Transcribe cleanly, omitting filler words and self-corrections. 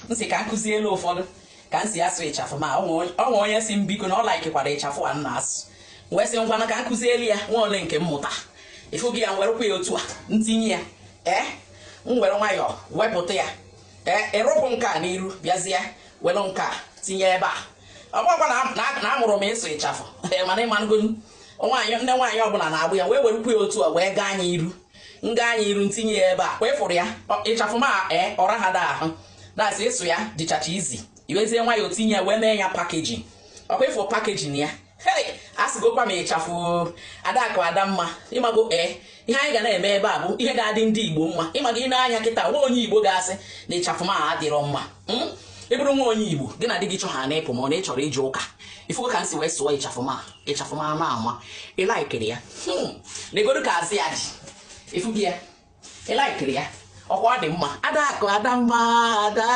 nsị ka nkụzielu ụfọdụ ka nsi asụ ịchafụ ma ọ nwe onye si m biko na ọ laikikwara ịchafụ a nna asụ wee sị ngwana ka nkụzielu ya nwa ole nke mmụta ịfụ gị ya werekwa ya otu a ntinye ya m were nwayọọ wepụta ya ịrụpụ nke a n'iru bịazie were nke a tinye ebe a ọ bụrụkwa na amụrụ m ịsụ ịchafụ mana ịmanụgolu nne nwaanyị ọbụla na-agbụ ya wee werekwa ya otu a wee gaa anya iru nga anya iru ntinye ya ebe a wee fụrụ ya ịchafụ ma ọra ha da ahụ dasị ịsụ ya dịchacha izi iwezie nwayọọ tinye ya wee mee ya pakejin ọkwa ịfụ pakejin ya asịgokwa m ịchafụ Adakụ Adamma ịmago ihe anyị ga na-eme ebe a bụ ihe ga-adị ndị Igbo mma ịmago ị na-anya kịta nwa onye Igbo ga-asị na ịchafụ ma adịrọ mma ị bụrụ nwa onye Igbo gị na di gị chọ ha na-epụ ma ọ na ị chọrọ ije ụka ifugo ka m si wee sụọ ịchafụ ma ama ị laikiri ya legodu ka azị ya dị ifugi ya ị laikiri ya ọkwa ọ dị mma Adakụ Adamma ada